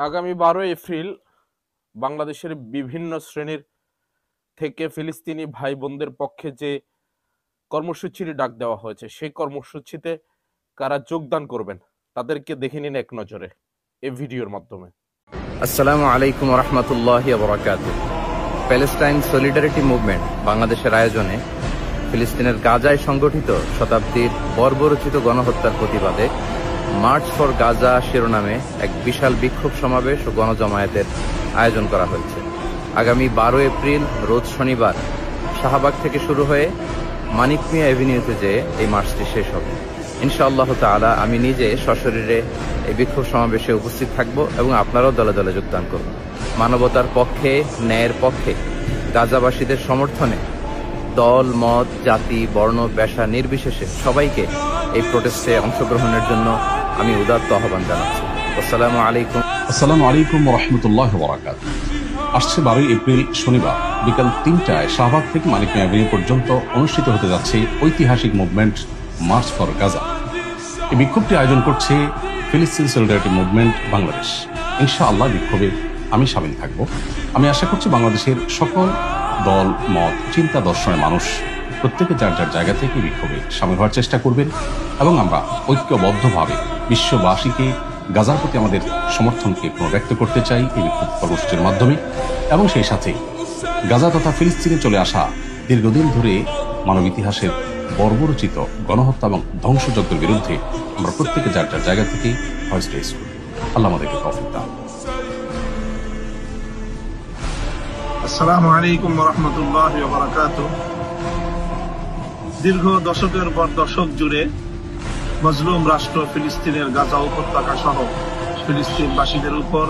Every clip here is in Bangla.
আগামী 12 এপ্রিল বাংলাদেশের বিভিন্ন শ্রেণীর থেকে ফিলিস্তিনি ভাই বোনদের পক্ষে যে কর্মসূচির ডাক দেওয়া হয়েছে সেই কর্মসূচিতে কারা যোগদান করবেন তাদেরকে দেখে নিন এক নজরে এই ভিডিওর মাধ্যমে। আসসালামু আলাইকুম ওয়া রাহমাতুল্লাহি ওয়া বারাকাতুহু। প্যালেস্টাইন সলিডারিটি মুভমেন্ট বাংলাদেশের আয়োজনে ফিলিস্তিনের গাজায় সংগঠিত শতাব্দীর বর্বরোচিত গণহত্যার প্রতিবাদে মার্চ ফর গাজা শিরোনামে এক বিশাল বিক্ষোভ সমাবেশ ও গণজমায়েতের আয়োজন করা হয়েছে। আগামী 12 এপ্রিল রোজ শনিবার শাহবাগ থেকে শুরু হয়ে মানিক মিয়া অ্যাভিনিউতে যেয়ে এই মার্চটি শেষ হবে। ইনশাআল্লাহ তাআলা আমি নিজে সশরীরে এই বিক্ষোভ সমাবেশে উপস্থিত থাকব এবং আপনারাও দলে দলে যোগদান করুন। মানবতার পক্ষে, ন্যায়ের পক্ষে, গাজাবাসীদের সমর্থনে দল, মত, জাতি, বর্ণ, পেশা নির্বিশেষে সবাইকে এই প্রোটেস্টে অংশগ্রহণের জন্য আমি উদাত্ত আহ্বান জানাচ্ছি। আসসালামু আলাইকুম ওয়া রাহমাতুল্লাহি ওয়া বারাকাতুহু। আসছে 12 এপ্রিল শনিবার বিকাল 3টায় শাহবাগ থেকে মানিক মিয়া অ্যাভিনিউ পর্যন্ত অনুষ্ঠিত হতে যাচ্ছে ঐতিহাসিক মুভমেন্ট মার্চ ফর গাজা। এই বিক্ষোভটি আয়োজন করছে ফিলিস্তিন সলিডারিটি মুভমেন্ট বাংলাদেশ। ইনশাআল্লাহ বিক্ষোভে আমি শামিল থাকব। আমি আশা করছি বাংলাদেশের সকল দল, মত, চিন্তা, দর্শনের মানুষ প্রত্যেকে যার যার জায়গা থেকে বিক্ষোভে শামিল হওয়ার চেষ্টা করবেন এবং আমরা ঐক্যবদ্ধভাবে বিশ্ববাসীকে গাজার প্রতি আমাদের সমর্থনকে ব্যক্ত করতে চাই এই বিক্ষোভ কর্মসূচির মাধ্যমে। এবং সেই সাথে গাজা তথা ফিলিস্তিনে চলে আসা দীর্ঘদিন ধরে মানব ইতিহাসের বর্বরোচিত গণহত্যা এবং ধ্বংসযজ্ঞের বিরুদ্ধে আমরা প্রত্যেকে যার যার জায়গা থেকে ভয়েস রেজ করি। আল্লাহ আমাদেরকে তৌফিক দান। আসসালামু আলাইকুম ওয়া রাহমাতুল্লাহি ওয়া বারাকাতুহু। দীর্ঘ দশকের পর দশক জুড়ে মজলুম রাষ্ট্র ফিলিস্তিনের গাজা উপত্যকা সহ ফিলিস্তিনবাসীদের উপর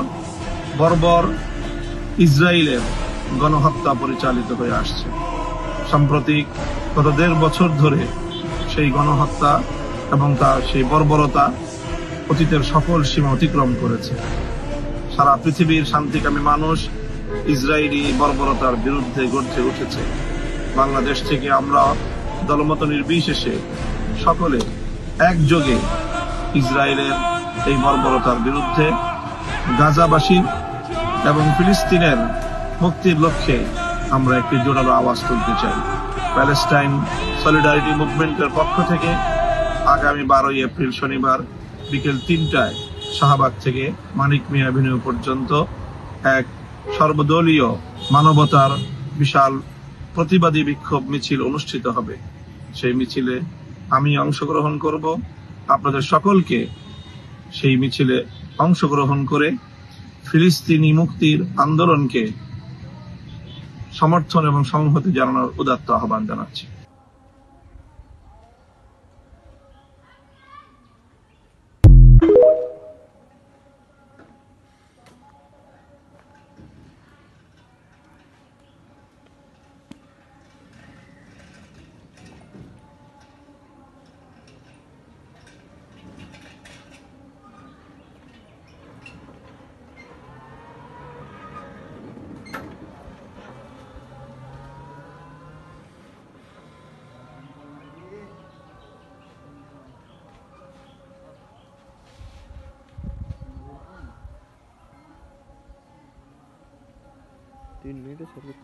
বর্বর ইসরায়েলের গণহত্যা পরিচালিত হয়ে আসছে। সাম্প্রতিক গত 1.5 বছর ধরে সেই গণহত্যা এবং তার সেই বর্বরতা অতীতের সকল সীমা অতিক্রম করেছে। সারা পৃথিবীর শান্তিকামী মানুষ ইসরায়েলি বর্বরতার বিরুদ্ধে গর্জে উঠেছে। বাংলাদেশ থেকে আমরা দলমত নির্বিশেষে সকলে একযোগে ইসরায়েলের এই বর্বরতার বিরুদ্ধে গাজাবাসী এবং ফিলিস্তিনের মুক্তির লক্ষ্যে আমরা একটি জোরালো আওয়াজ তুলতে চাই। প্যালেস্টাইন সলিডারিটি মুভমেন্টের পক্ষ থেকে আগামী 12 এপ্রিল শনিবার বিকেল 3টায় শাহবাগ থেকে মানিক মিয়া অ্যাভিনিউ পর্যন্ত এক সর্বদলীয় মানবতার বিশাল প্রতিবাদী বিক্ষোভ মিছিল অনুষ্ঠিত হবে। সেই মিছিলে আমি অংশগ্রহণ করব। আপনাদের সকলকে সেই মিছিলে অংশগ্রহণ করে ফিলিস্তিনি মুক্তির আন্দোলনকে সমর্থন এবং সংহতি জানানোর উদাত্ত আহ্বান জানাচ্ছি। तीन मिनट सर्विस